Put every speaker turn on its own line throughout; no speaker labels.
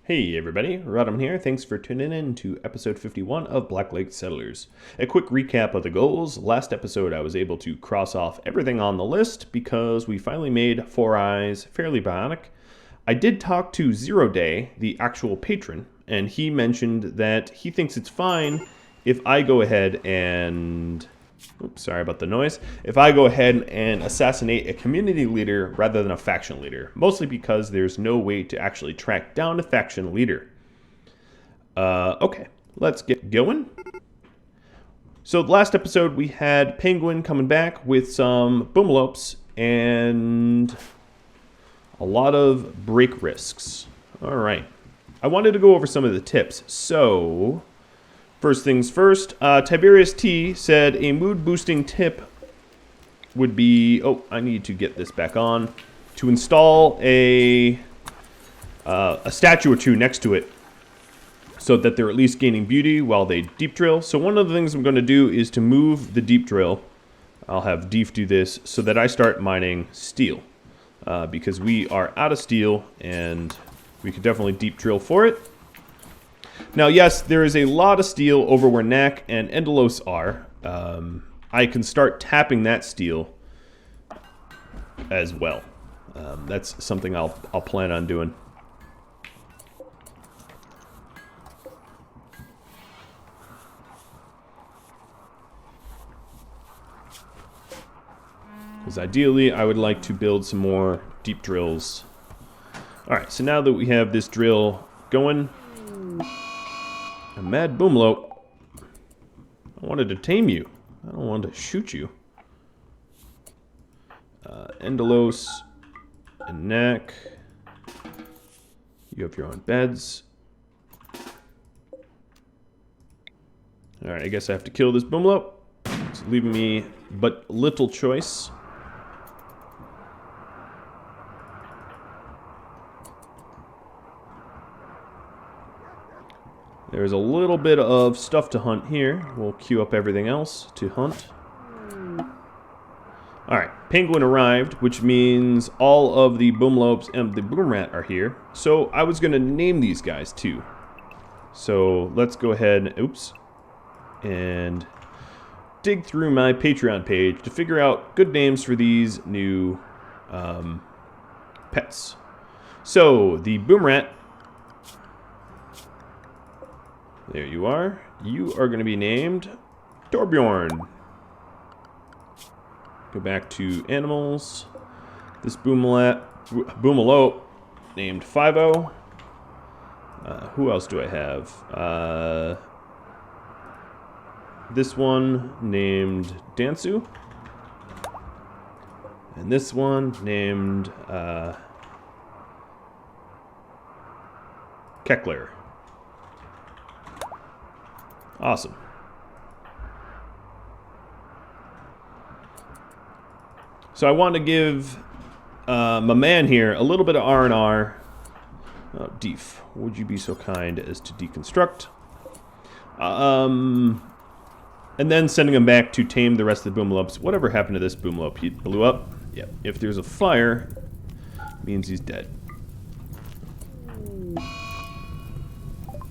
Hey everybody, Rhadamant here. Thanks for tuning in to episode 51 of Black Lake Settlers. A quick recap of the goals. Last episode I was able to cross off everything on the list because we finally made Four Eyes fairly bionic. I did talk to Zero Day, the actual patron, and he mentioned that he thinks it's fine if I go ahead and... Oops, sorry about the noise. If I go ahead and assassinate a community leader rather than a faction leader, mostly because there's no way to actually track down a faction leader. Okay, let's get going. So last episode we had Penguin coming back with some boomlopes and a lot of break risks. All right, I wanted to go over some of the tips. So first things first, Tiberius T said a mood-boosting tip would be... Oh, I need to get this back on. To install a statue or two next to it so that they're at least gaining beauty while they deep drill. So one of the things I'm going to do is to move the deep drill. I'll have Deef do this so that I start mining steel. Because we are out of steel and we could definitely deep drill for it. Now, yes, there is a lot of steel over where Knack and Endelos are. I can start tapping that steel as well. That's something I'll plan on doing. Because ideally, I would like to build some more deep drills. All right, so now that we have this drill going... A mad boomlope. I wanted to tame you. I don't want to shoot you. Endelos and Knack. You have your own beds. Alright, I guess I have to kill this boomlope. It's leaving me but little choice. There's a little bit of stuff to hunt here. We'll queue up everything else to hunt. Alright, Penguin arrived, which means all of the boomlopes and the boomrat are here. So I was going to name these guys too. So let's go ahead, oops, and dig through my Patreon page to figure out good names for these new pets. So the boomrat, there you are. You are going to be named Torbjorn. Go back to animals. This boomalope named Fivo. Who else do I have? This one named Dansu. And this one named Keckler. Awesome. So I want to give my man here a little bit of R&R. Deef, would you be so kind as to deconstruct? And then sending him back to tame the rest of the boomlopes. Whatever happened to this boomlope? He blew up? Yeah. If there's a fire, it means he's dead.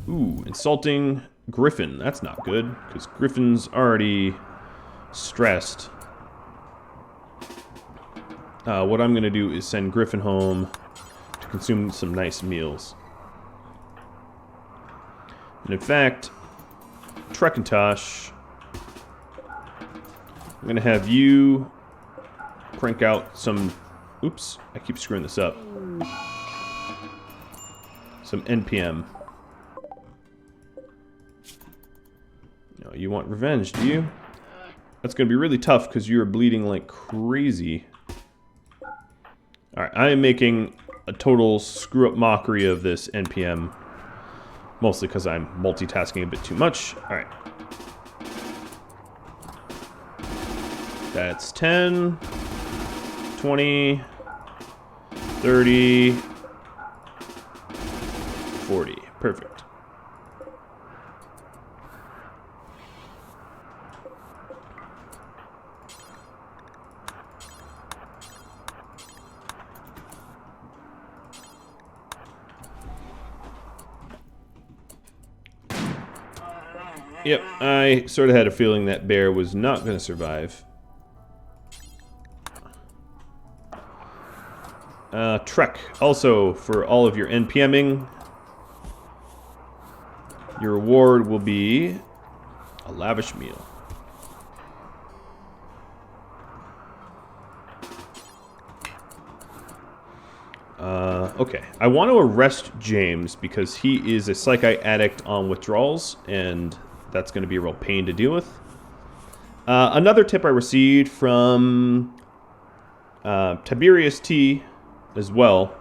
Ooh, insulting Griffin. That's not good, because Griffin's already stressed. What I'm going to do is send Griffin home to consume some nice meals. And in fact, Trekintosh, I'm going to have you crank out some... Oops, I keep screwing this up. Some NPM. No, you want revenge, do you? That's going to be really tough because you are bleeding like crazy. Alright, I am making a total screw-up mockery of this NPM. Mostly because I'm multitasking a bit too much. Alright. That's 10, 20, 30, 40. Perfect. Yep, I sort of had a feeling that bear was not going to survive. Trek. Also, for all of your NPMing, your reward will be a lavish meal. Okay, I want to arrest James because he is a psychi addict on withdrawals, and that's going to be a real pain to deal with. Another tip I received from Tiberius T as well.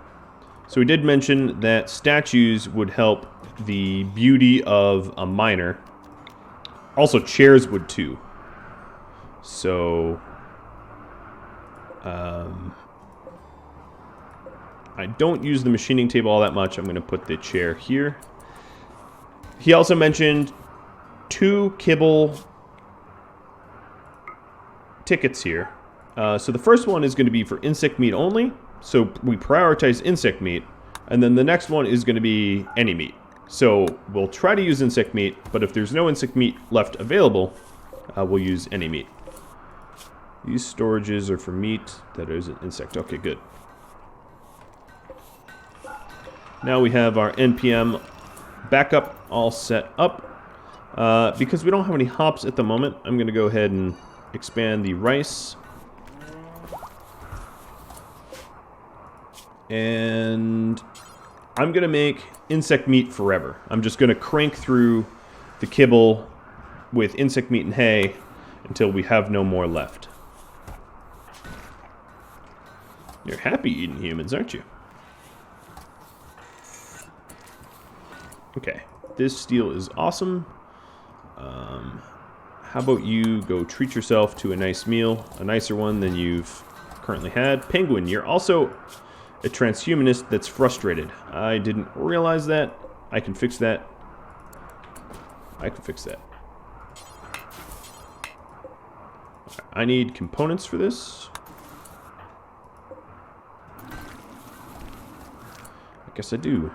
So he did mention that statues would help the beauty of a miner. Also, chairs would too. So, I don't use the machining table all that much. I'm going to put the chair here. He also mentioned 2 kibble tickets here. So the first one is going to be for insect meat only. So we prioritize insect meat. And then the next one is going to be any meat. So we'll try to use insect meat, but if there's no insect meat left available, we'll use any meat. These storages are for meat that is an insect. Okay, good. Now we have our NPM backup all set up. Because we don't have any hops at the moment, I'm going to go ahead and expand the rice. And I'm going to make insect meat forever. I'm just going to crank through the kibble with insect meat and hay until we have no more left. You're happy eating humans, aren't you? Okay, this steel is awesome. How about you go treat yourself to a nice meal, a nicer one than you've currently had. Penguin, you're also a transhumanist that's frustrated. I didn't realize that. I can fix that. I can fix that. I need components for this. I guess I do.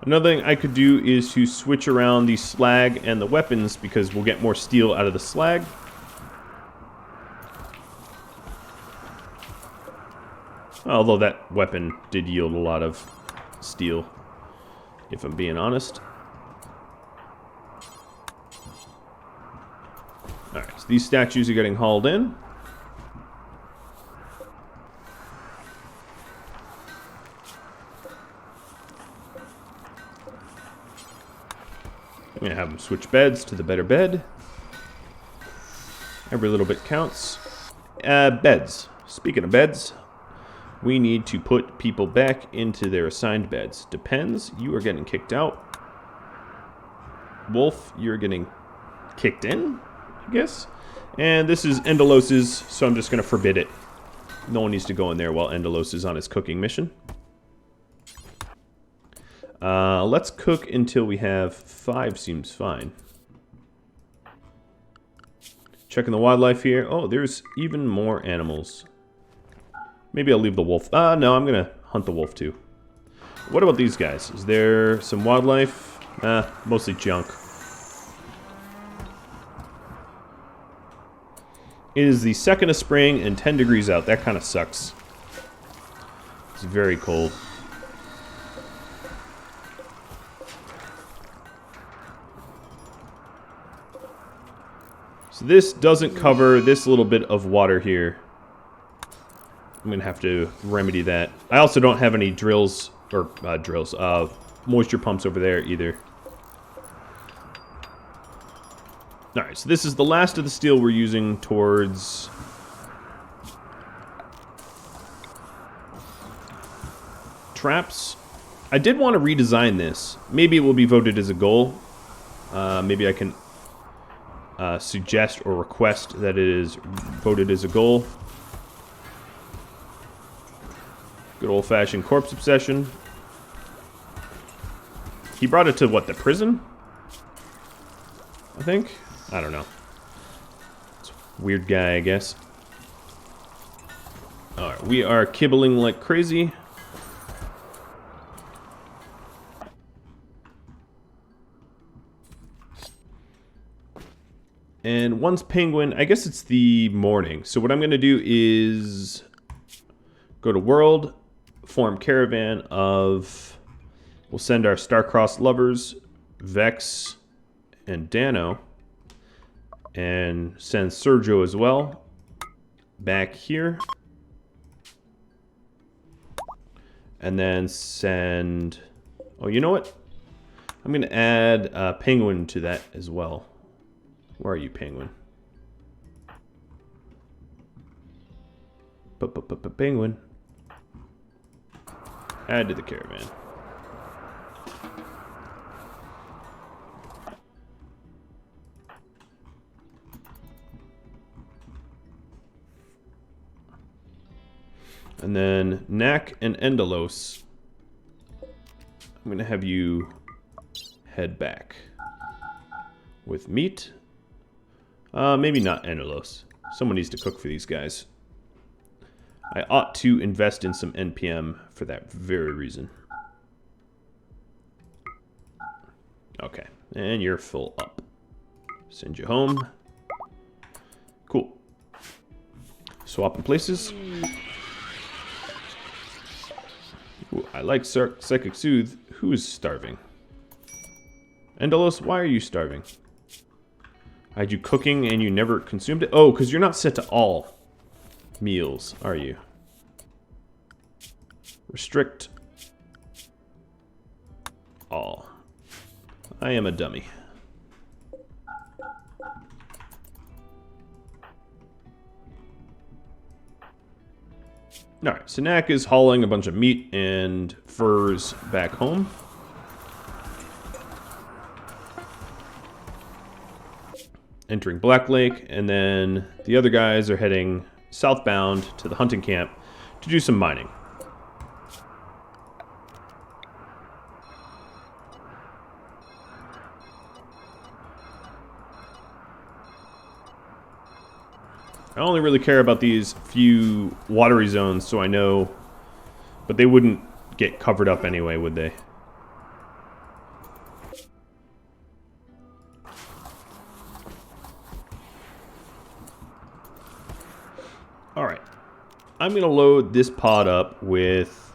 Another thing I could do is to switch around the slag and the weapons because we'll get more steel out of the slag. Although that weapon did yield a lot of steel, if I'm being honest. Alright, so these statues are getting hauled in. I'm going to have them switch beds to the better bed. Every little bit counts. Beds. Speaking of beds, we need to put people back into their assigned beds. Depends. You are getting kicked out. Wolf, you're getting kicked in, I guess. And this is Endolos's, so I'm just going to forbid it. No one needs to go in there while Endolos is on his cooking mission. Let's cook until we have 5 seems fine. Checking the wildlife here. Oh, there's even more animals. Maybe I'll leave the wolf. No, I'm going to hunt the wolf too. What about these guys? Is there some wildlife? Mostly junk. It is the 2nd of spring and 10 degrees out. That kind of sucks. It's very cold. So this doesn't cover this little bit of water here. I'm going to have to remedy that. I also don't have any drills, or moisture pumps over there either. Alright, so this is the last of the steel we're using towards traps. I did want to redesign this. Maybe it will be voted as a goal. Maybe I can suggest or request that it is voted as a goal. Good old-fashioned corpse obsession. He brought it to, what, the prison? I think? I don't know. Weird guy, I guess. Alright, we are kibbling like crazy. And once penguin, I guess it's the morning. So what I'm going to do is go to world, form caravan of, we'll send our star-crossed lovers, Vex and Dano, and send Sergio as well back here. And then send, oh, you know what? I'm going to add penguin to that as well. Where are you, penguin? Penguin. Add to the caravan. And then Knack and Endalos. I'm going to have you head back with meat. Maybe not Endalos. Someone needs to cook for these guys. I ought to invest in some NPM for that very reason. Okay, and you're full up. Send you home. Cool. Swapping places. Ooh, I like Psychic Soothe. Who is starving? Endalos, why are you starving? I had you cooking and you never consumed it? Oh, because you're not set to all meals, are you? Restrict all. I am a dummy. Alright, so Knack is hauling a bunch of meat and furs back home. Entering Black Lake, and then the other guys are heading southbound to the hunting camp to do some mining. I only really care about these few watery zones, so I know, but they wouldn't get covered up anyway, would they? Alright, I'm going to load this pod up with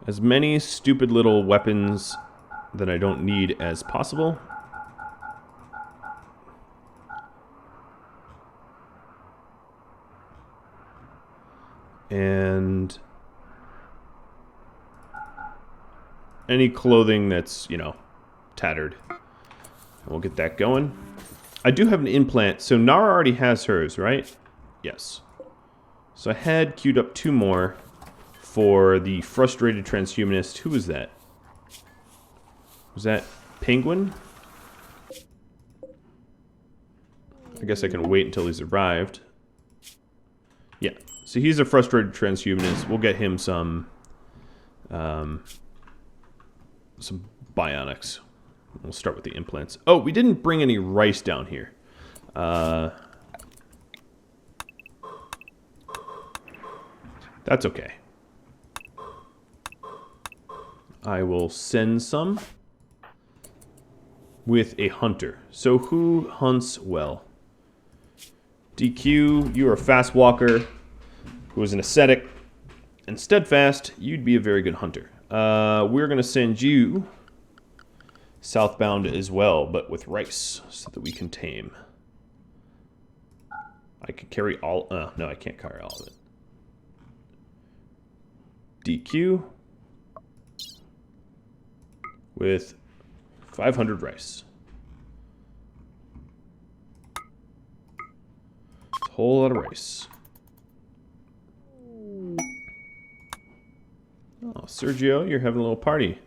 as many stupid little weapons that I don't need as possible. And any clothing that's, you know, tattered. We'll get that going. I do have an implant, so Nara already has hers, right? Yes. So I had queued up 2 more for the frustrated transhumanist. Who was that? Was that Penguin? I guess I can wait until he's arrived. Yeah. So he's a frustrated transhumanist. We'll get him some bionics. We'll start with the implants. Oh, we didn't bring any rice down here. That's okay. I will send some with a hunter. So who hunts well? DQ, you're a fast walker who is an ascetic and steadfast. You'd be a very good hunter. We're going to send you southbound as well, but with rice so that we can tame. I could carry all... no, I can't carry all of it. DQ with 500 rice. A whole lot of rice. Oh, Sergio, you're having a little party.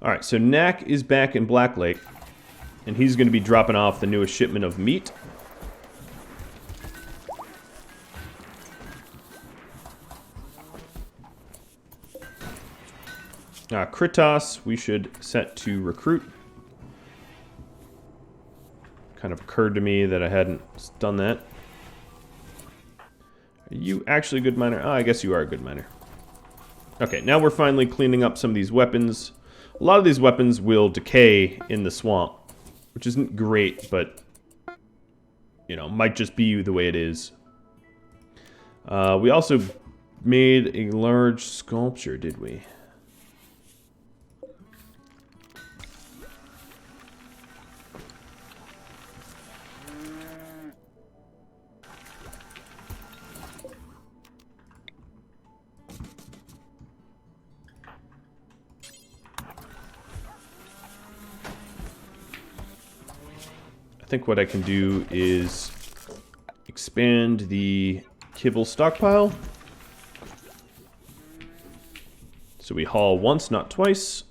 Alright, so Knack is back in Black Lake, and he's going to be dropping off the newest shipment of meat. Kritos, we should set to recruit. Kind of occurred to me that I hadn't done that. Are you actually a good miner? Oh, I guess you are a good miner. Okay, now we're finally cleaning up some of these weapons. A lot of these weapons will decay in the swamp, which isn't great, but, you know, might just be the way it is. We also made a large sculpture, did we? I think what I can do is expand the kibble stockpile. So we haul once, not twice.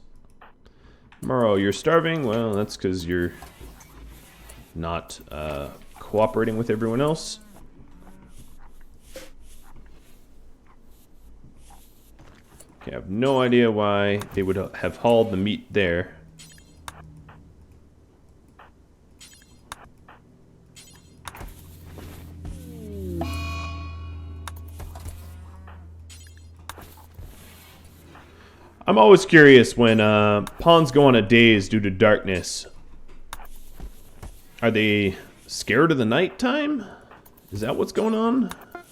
Morrow, you're starving? Well, that's because you're not cooperating with everyone else. Okay, I have no idea why they would have hauled the meat there. I'm always curious when pawns go on a daze due to darkness. Are they scared of the nighttime? Is that what's going on? I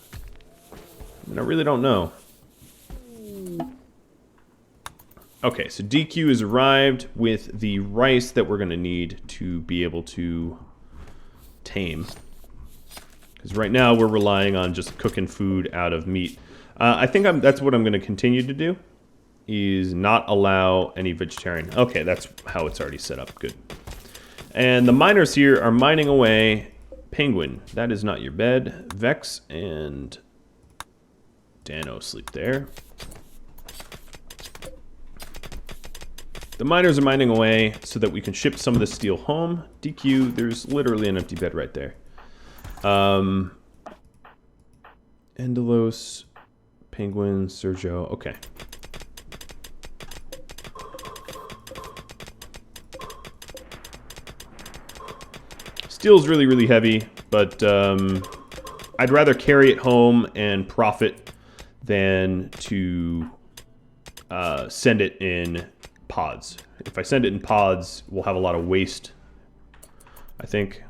mean, I really don't know. Okay, so DQ has arrived with the rice that we're going to need to be able to tame. Because right now we're relying on just cooking food out of meat. I think that's what I'm going to continue to do. Is not allow any vegetarian. Okay, that's how it's already set up. Good. And the miners here are mining away. Penguin, that is not your bed. Vex and Dano sleep there. The miners are mining away so that we can ship some of the steel home. DQ, there's literally an empty bed right there. Endelos, Penguin, Sergio. Okay. Steel's really, really heavy, but I'd rather carry it home and profit than to send it in pods. If I send it in pods, we'll have a lot of waste, I think.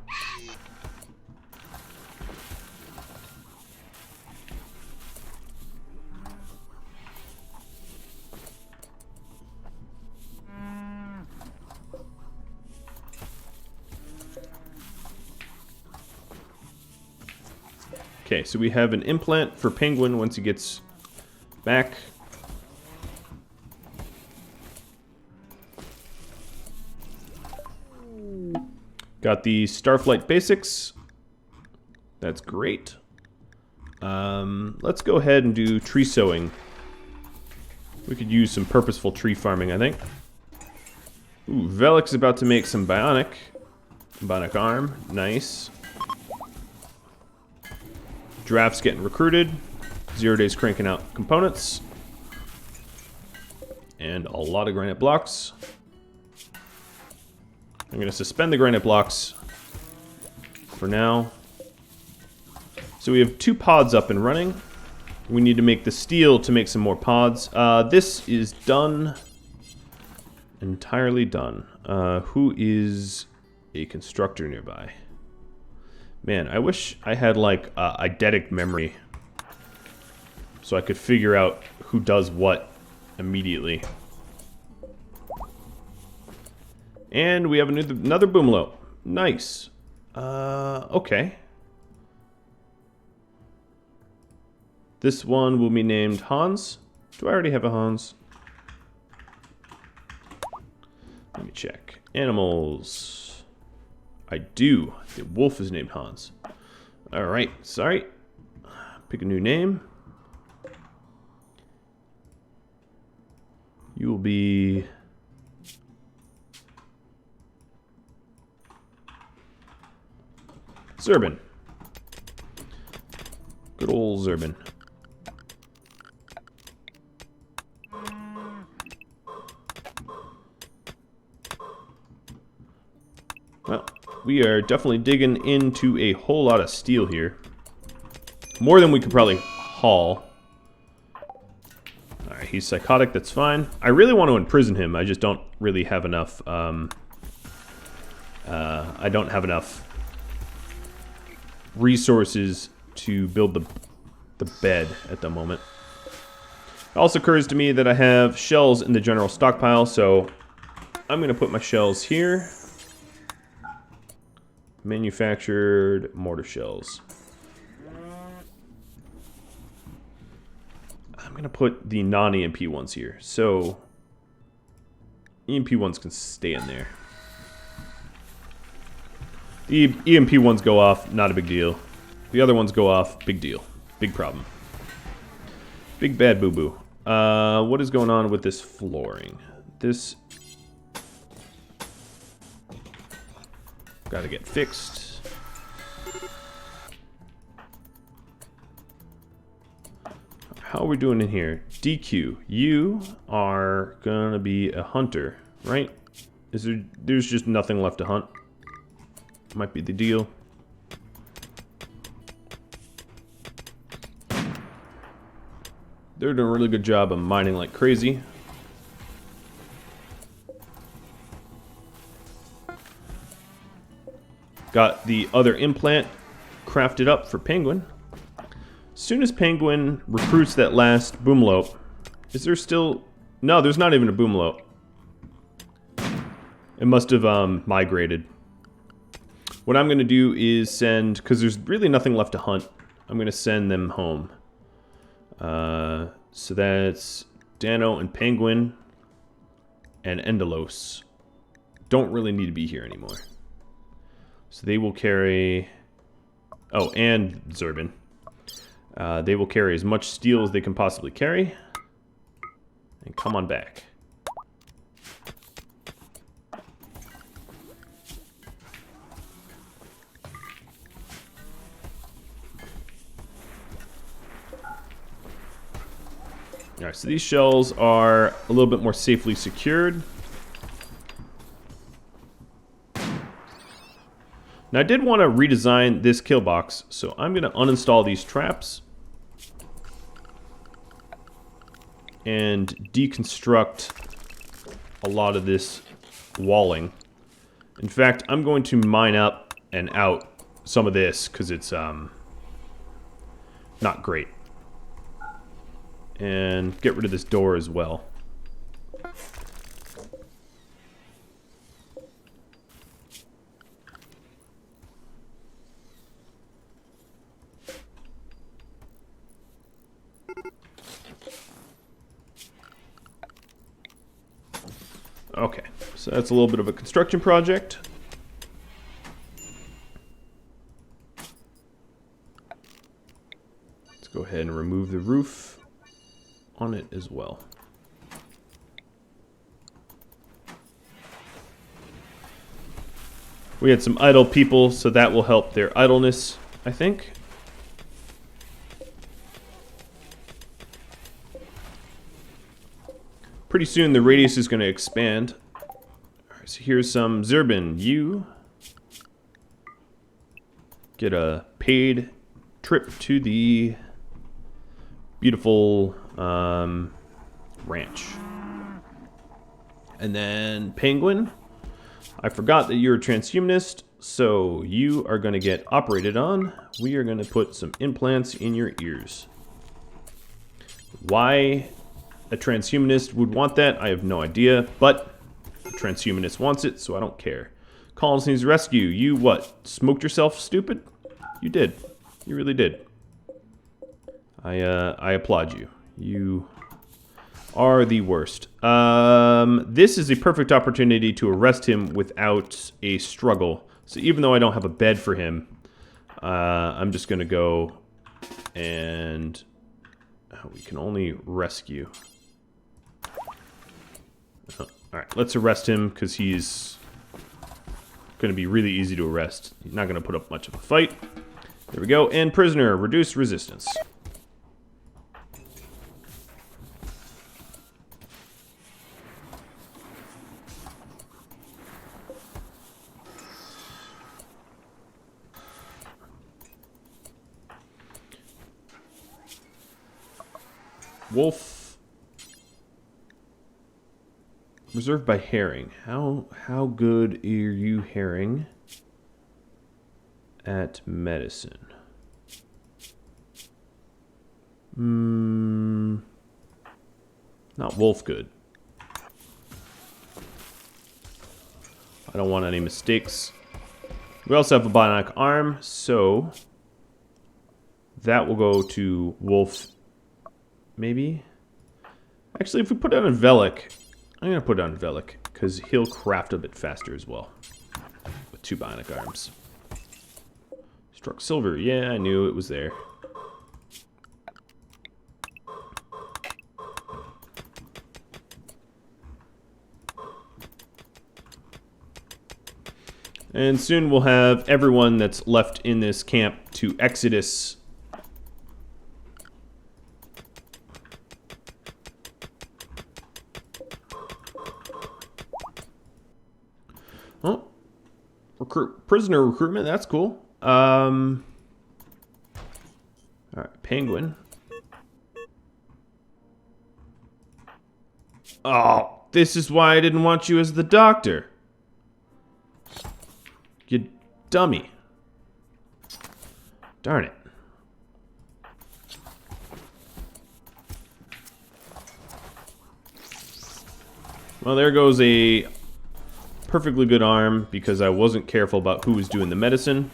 Okay, so we have an implant for Penguin once he gets back. Got the Starflight basics. That's great. Let's go ahead and do tree sowing. We could use some purposeful tree farming, I think. Ooh, Velik's is about to make some bionic arm. Nice. Giraffe's getting recruited. 0 days cranking out components. And a lot of granite blocks. I'm going to suspend the granite blocks for now. So we have 2 pods up and running. We need to make the steel to make some more pods. This is done. Entirely done. Who is a constructor nearby? Man, I wish I had like eidetic memory so I could figure out who does what immediately. And we have another boomlow. Nice. Okay. This one will be named Hans. Do I already have a Hans? Let me check. Animals. I do. The wolf is named Hans. Alright, sorry. Pick a new name. You will be... Zerbin. Good old Zerbin. Well, we are definitely digging into a whole lot of steel here. More than we could probably haul. Alright, he's psychotic, that's fine. I really want to imprison him, I just don't really have enough, I don't have enough resources to build the bed at the moment. It also occurs to me that I have shells in the general stockpile, so I'm going to put my shells here. Manufactured mortar shells. I'm going to put the non-EMP ones here, so EMP ones can stay in there. The EMP ones go off, not a big deal. The other ones go off, big deal. Big problem. Big bad boo-boo. What is going on with this flooring? This... gotta get fixed. How are we doing in here? DQ, you are gonna be a hunter, right? There's just nothing left to hunt. Might be the deal. They're doing a really good job of mining like crazy. Got the other implant crafted up for Penguin. As soon as Penguin recruits that last boomlope, is there still... No, there's not even a boomlope. It must have migrated. What I'm going to do is send... because there's really nothing left to hunt. I'm going to send them home. So that's Dano and Penguin and Endelos. Don't really need to be here anymore. So they will carry... oh, and Zerbin. They will carry as much steel as they can possibly carry. And come on back. Alright, so these shells are a little bit more safely secured. Now I did want to redesign this kill box, so I'm going to uninstall these traps and deconstruct a lot of this walling. In fact, I'm going to mine up and out some of this because it's not great. And get rid of this door as well. Okay, so that's a little bit of a construction project. Let's go ahead and remove the roof on it as well. We had some idle people, so that will help their idleness, I think. Pretty soon the radius is going to expand. Alright, so here's some Zerbin. You get a paid trip to the beautiful ranch. And then Penguin, I forgot that you're a transhumanist, so you are going to get operated on. We are going to put some implants in your ears. Why a transhumanist would want that, I have no idea, but a transhumanist wants it, so I don't care. Collins needs rescue. You what? Smoked yourself, stupid? You did. You really did. I applaud you. You are the worst. This is a perfect opportunity to arrest him without a struggle. So even though I don't have a bed for him, I'm just going to go and... we can only rescue. Alright, let's arrest him because he's going to be really easy to arrest. He's not going to put up much of a fight. There we go. And prisoner, reduce resistance. Wolf. Reserved by Herring. How good are you, Herring, at medicine? Not Wolf good. I don't want any mistakes. We also have a bionic arm, so that will go to Wolf, maybe? Actually, if we put it on Velik, I'm going to put it on Velik, because he'll craft a bit faster as well, with 2 bionic arms. Struck silver, yeah, I knew it was there. And soon we'll have everyone that's left in this camp to Exodus. Oh, prisoner recruitment, that's cool. Alright, Penguin. Oh, this is why I didn't want you as the doctor. You dummy. Darn it. Well, there goes a perfectly good arm because I wasn't careful about who was doing the medicine.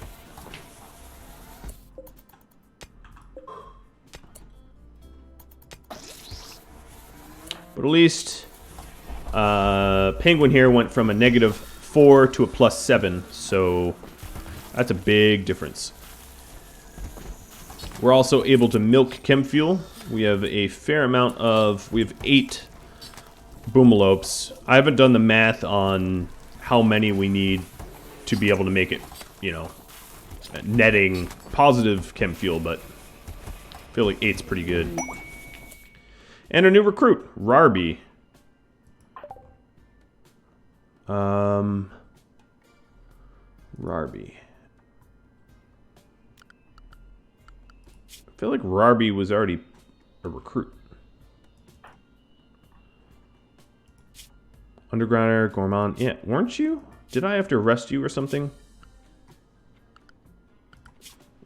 But at least Penguin here went from a -4 to a +7, so that's a big difference. We're also able to milk chem fuel. We have a fair amount of, we have 8 boomalopes. I haven't done the math on how many we need to be able to make it, you know, netting positive chem fuel, but I feel like 8's pretty good. And a new recruit, Rarby. Rarby. I feel like Rarby was already a recruit. Undergrounder, Gourmand. Yeah, weren't you? Did I have to arrest you or something?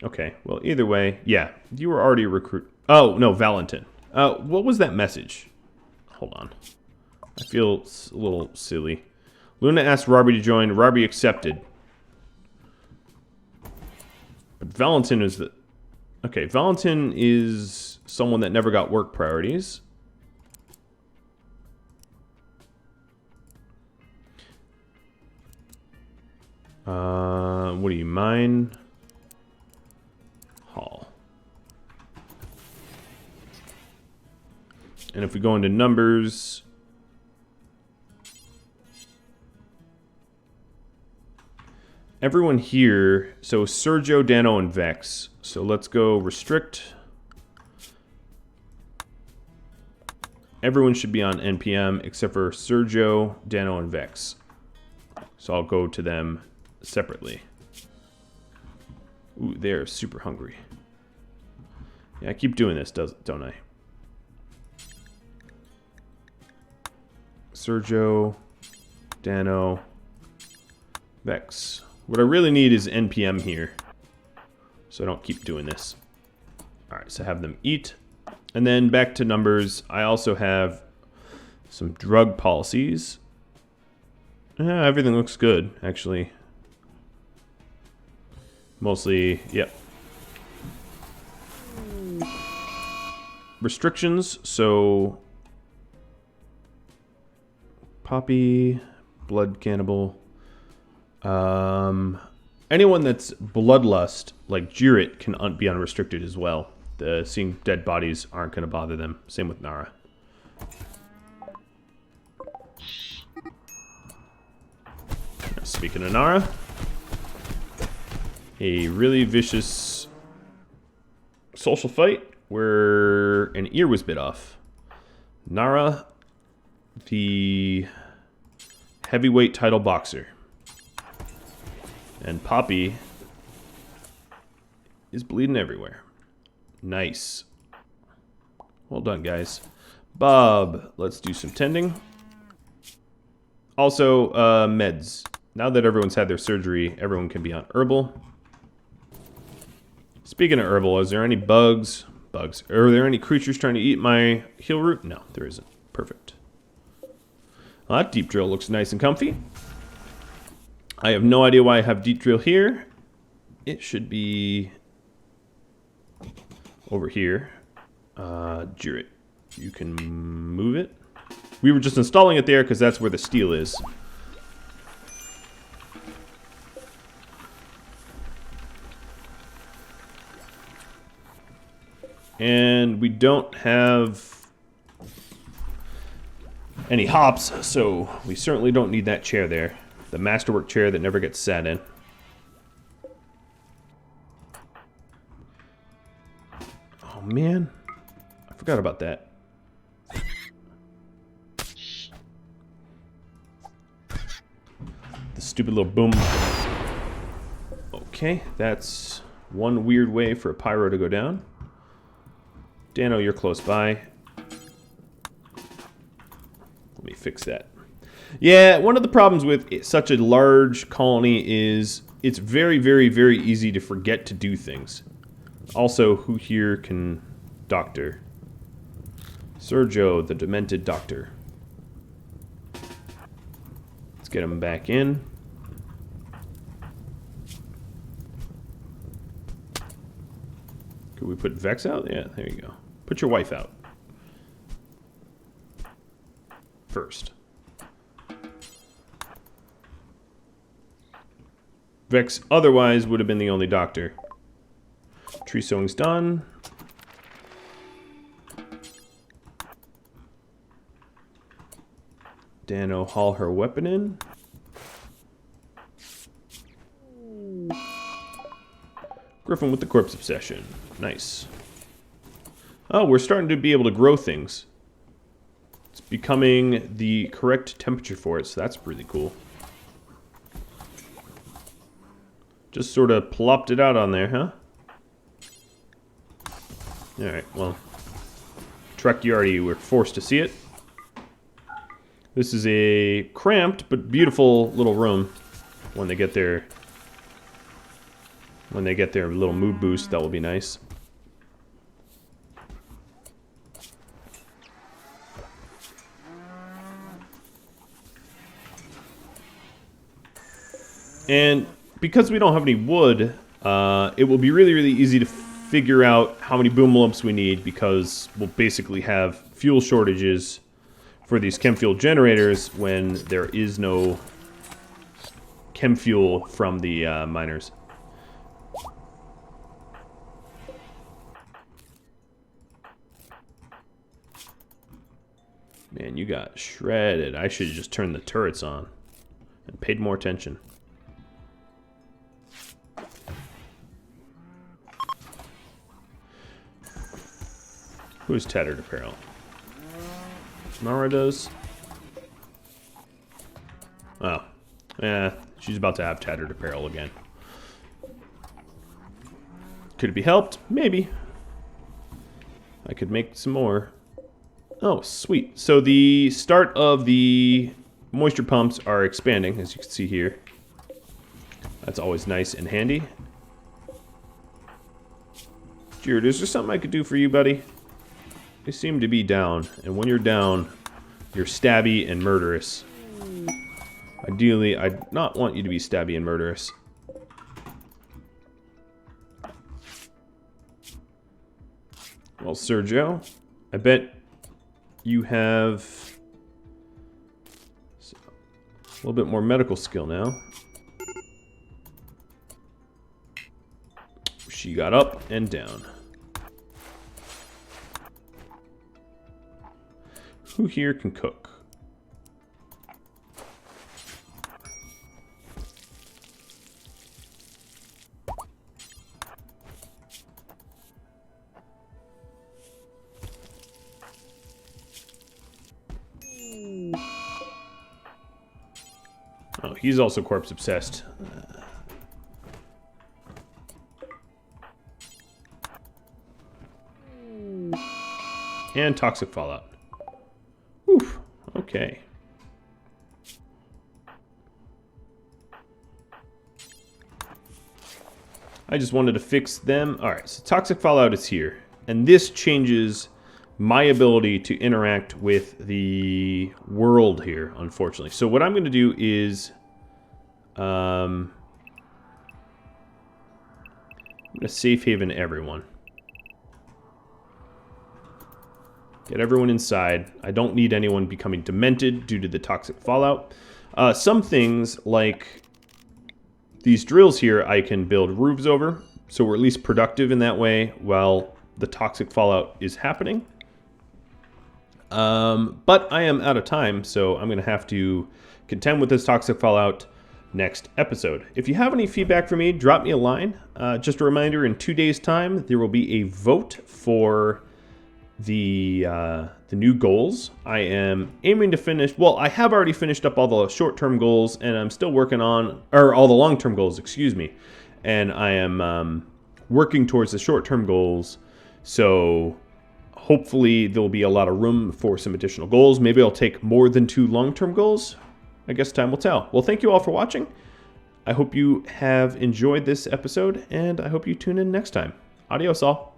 Okay, well, either way, yeah, you were already a recruit. Oh, no, Valentin. What was that message? Hold on. I feel a little silly. Luna asked Rarby to join. Rarby accepted. But Valentin is the... Okay, Valentin is someone that never got work priorities. What do you mine? Hall. And if we go into numbers... Everyone here, so Sergio, Dano, and Vex. So let's go restrict. Everyone should be on NPM except for Sergio, Dano, and Vex. So I'll go to them separately. Ooh, they're super hungry. Yeah, I keep doing this, don't I? Sergio, Dano, Vex. What I really need is NPM here, so I don't keep doing this. Alright, so have them eat. And then back to numbers, I also have some drug policies. Yeah, everything looks good, actually. Mostly, yep. Restrictions, so... Poppy, Blood Cannibal... anyone that's bloodlust, like Jirit, can be unrestricted as well. Seeing dead bodies aren't going to bother them. Same with Nara. Speaking of Nara, a really vicious social fight where an ear was bit off. Nara, the heavyweight title boxer. And Poppy is bleeding everywhere. Nice. Well done, guys. Bob, let's do some tending. Also, meds. Now that everyone's had their surgery, everyone can be on herbal. Speaking of herbal, is there any bugs? Are there any creatures trying to eat my heal root? No, there isn't. Perfect. Well, that deep drill looks nice and comfy. I have no idea why I have deep drill here. It should be over here. Jarrett, you can move it. We were just installing it there because that's where the steel is. And we don't have any hops, so we certainly don't need that chair there. The masterwork chair that never gets sat in. Oh man, I forgot about that. The stupid little boom. Okay, that's one weird way for a pyro to go down. Dano, you're close by. Let me fix that. Yeah, one of the problems with such a large colony is it's very, very, very easy to forget to do things. Also, who here can doctor? Sergio, the demented doctor. Let's get him back in. Could we put Vex out? Yeah, there you go. Put your wife out. First. Vex otherwise would have been the only doctor. Tree sowing's done. Dano, haul her weapon in. Griffin with the corpse obsession. Nice. Oh, we're starting to be able to grow things. It's becoming the correct temperature for it, so that's really cool. Just sort of plopped it out on there, huh? Alright, well. Trek, you already were forced to see it. This is a cramped but beautiful little room. When they get their little mood boost, that will be nice. And because we don't have any wood, it will be really, really easy to figure out how many boom lumps we need, because we'll basically have fuel shortages for these chem fuel generators when there is no chem fuel from the miners. Man, you got shredded. I should have just turned the turrets on and paid more attention. Who's tattered apparel? Mara does. Oh. Yeah, she's about to have tattered apparel again. Could it be helped? Maybe. I could make some more. Oh, sweet. So the start of the moisture pumps are expanding, as you can see here. That's always nice and handy. Jared, is there something I could do for you, buddy? You seem to be down, and when you're down, you're stabby and murderous. Ideally, I'd not want you to be stabby and murderous. Well, Sergio, I bet you have a little bit more medical skill now. She got up and down. Who here can cook? Oh, he's also corpse obsessed. And toxic fallout. Oof. Okay. I just wanted to fix them. All right, so toxic fallout is here. And this changes my ability to interact with the world here, unfortunately. So what I'm going to do is... I'm going to safe haven everyone. Get everyone inside. I don't need anyone becoming demented due to the toxic fallout. Some things, like these drills here, I can build roofs over, so we're at least productive in that way while the toxic fallout is happening. But I am out of time, so I'm going to have to contend with this toxic fallout next episode. If you have any feedback for me, drop me a line. Just a reminder, in 2 days' time, there will be a vote for the new goals. I am aiming to finish, well, I have already finished up all the short-term goals, and I'm still working on, or all the long-term goals, excuse me. And I am working towards the short-term goals, so hopefully there will be a lot of room for some additional goals. Maybe I'll take more than 2 long-term goals. I guess time will tell. Well, thank you all for watching. I hope you have enjoyed this episode, and I hope you tune in next time. Adios all.